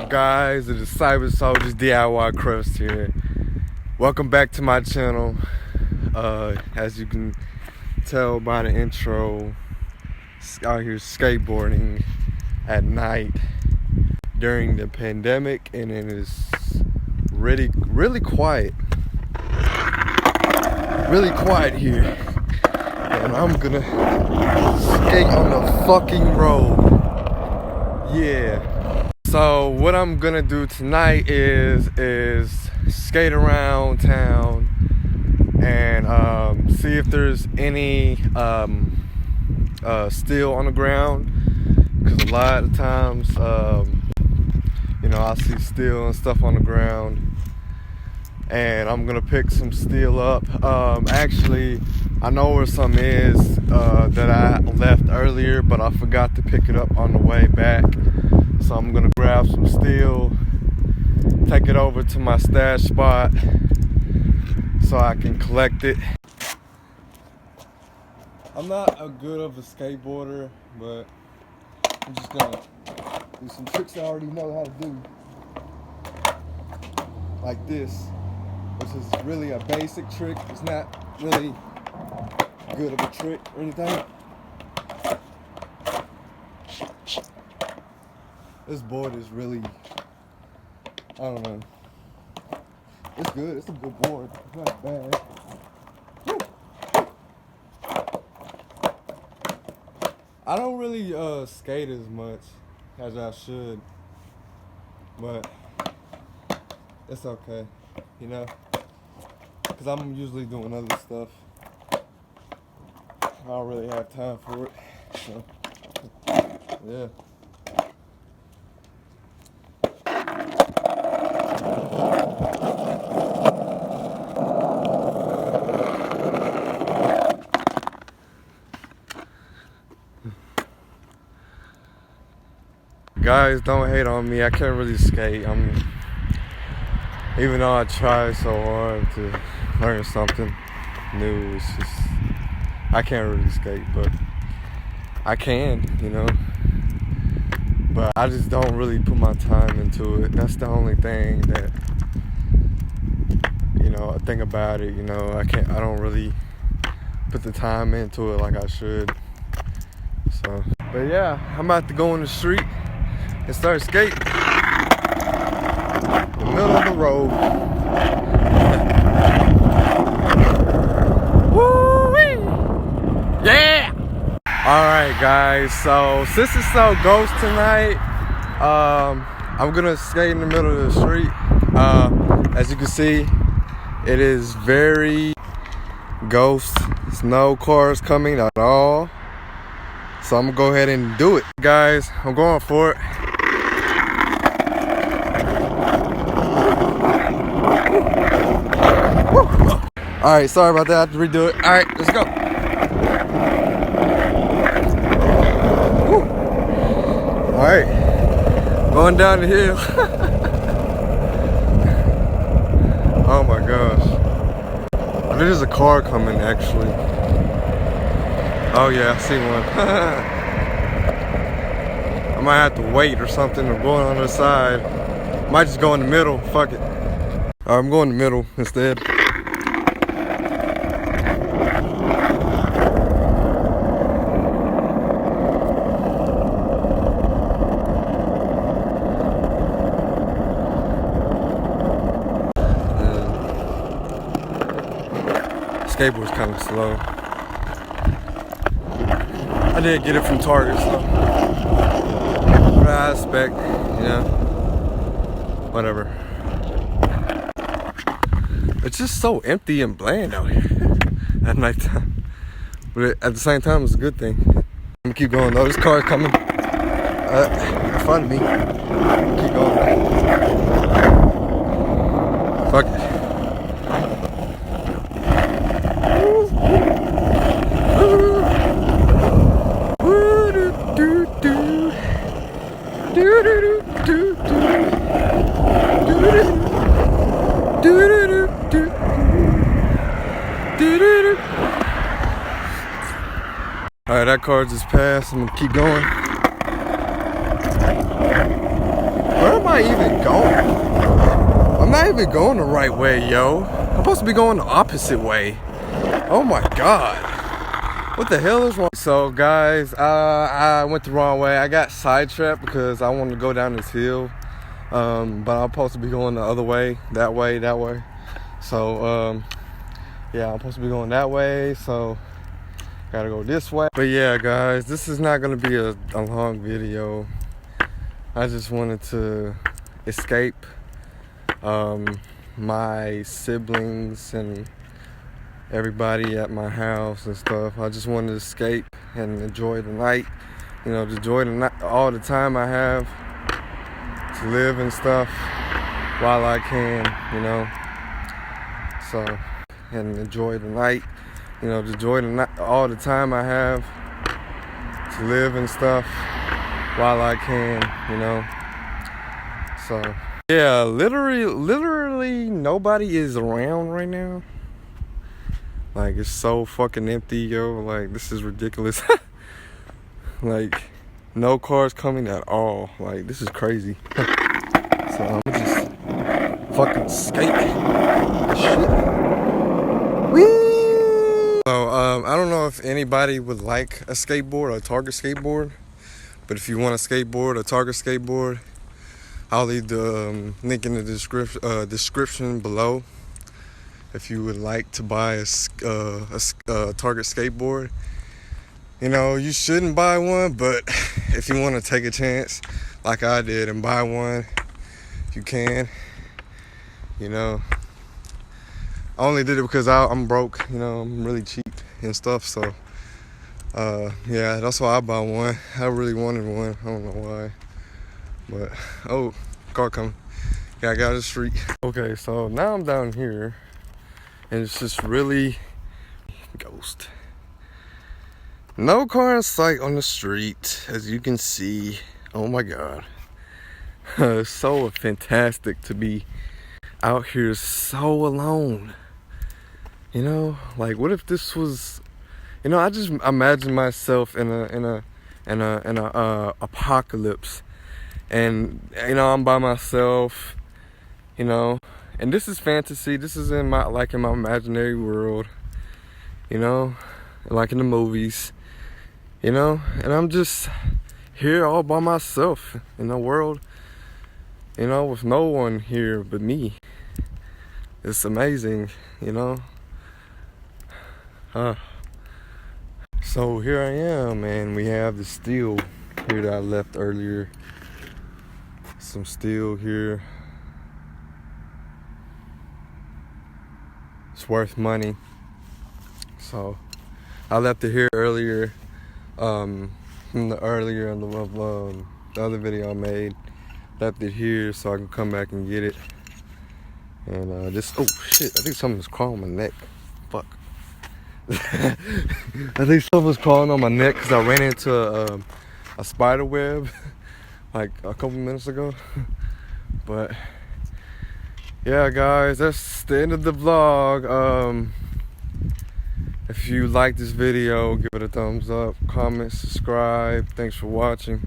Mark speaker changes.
Speaker 1: up, guys? It is Cyber Soldiers DIY Crust here. Welcome back to my channel. As you can tell by the intro, out here skateboarding at night during the pandemic, and it is really quiet. Really quiet here. And I'm gonna skate on the fucking road. Yeah. So what I'm gonna do tonight is skate around town and see if there's any steel on the ground, because a lot of times I see steel and stuff on the ground, and I'm gonna pick some steel up. Actually, I know where some is that I left earlier, but I forgot to pick it up on the way back. So I'm gonna grab some steel, take it over to my stash spot so I can collect it. I'm not a good of a skateboarder, but I'm just gonna do some tricks I already know how to do. Like this, which is really a basic trick. It's not really good of a trick or anything. This board is really, I don't know. It's good. It's a good board. It's not bad. Woo. I don't really skate as much as I should, but it's okay, because I'm usually doing other stuff. I don't really have time for it, so yeah. Guys, don't hate on me. I can't really skate. Even though I try so hard to learn something new, it's just, I can't really skate, but I can, But I just don't really put my time into it. That's the only thing that, I think about it, I don't really put the time into it like I should. So, but yeah, I'm about to go in the street and start skating. The middle of the road. Woo-wee! Yeah! Alright guys, so since it's so ghost tonight, I'm gonna skate in the middle of the street. As you can see, it is very ghost. There's no cars coming at all. So I'm gonna go ahead and do it. Guys, I'm going for it. Alright, sorry about that. I have to redo it. Alright, let's go. Alright, going down the hill. Oh my gosh. There's a car coming actually. Oh yeah, I see one. I might have to wait or something, or go on the other side. Might just go in the middle, fuck it. I'm going in the middle instead. Skateboard's kind of slow. I did get it from Target, so what I expect, whatever. It's just so empty and bland out here at nighttime, but at the same time, it's a good thing. I'm gonna keep going though. This car is coming in front of me. Keep going. Fuck it. Alright, that car just passed. I'm gonna keep going. Where am I I even going? I'm not even going the right way, yo. I'm supposed to be going the opposite way. Oh my God. What the hell is wrong? So guys, I went the wrong way. I got sidetracked because I wanted to go down this hill. But I'm supposed to be going the other way, that way. So, yeah, I'm supposed to be going that way, so gotta go this way. But yeah, guys, this is not gonna be a long video. I just wanted to escape my siblings and everybody at my house and stuff. I just wanted to escape and enjoy the night. You know, just enjoy the night, all the time I have to live and stuff while I can, you know. So, and enjoy the night. You know, just enjoy the night, all the time I have to live and stuff while I can, you know. So, yeah, literally nobody is around right now. Like, it's so fucking empty, yo. Like, this is ridiculous. Like, no cars coming at all. Like, this is crazy. So, I'm just fucking skating. Shit. Whee! So, I don't know if anybody would like a skateboard or a Target skateboard. But if you want a skateboard, a Target skateboard, I'll leave the link in the description below. If you would like to buy a Target skateboard, you know, you shouldn't buy one, but if you want to take a chance like I did and buy one, you can. You know, I only did it because I'm broke, you know, I'm really cheap and stuff, so yeah, that's why I bought one. I really wanted one, I don't know why, but oh, car coming. Yeah, I got the street. Okay, so now I'm down here and it's just really ghost. No car in sight on the street, as you can see. Oh my God. It's so fantastic to be out here so alone. You know, like what if this was, you know, I just imagine myself in a apocalypse, and you know, I'm by myself, you know, and this is fantasy. This is in my imaginary world, you know, like in the movies, you know, and I'm just here all by myself in the world, you know, with no one here but me. It's amazing, you know. So here I am, and we have the steel here that I left earlier. Some steel here. It's worth money. So I left it here earlier, from the other video I made. Left it here so I can come back and get it. And oh shit, I think something's crawling on my neck. Fuck. I think something was crawling on my neck because I ran into a spider web like a couple minutes ago. But yeah, guys, that's the end of the vlog. If you like this video, give it a thumbs up, comment, subscribe. Thanks for watching.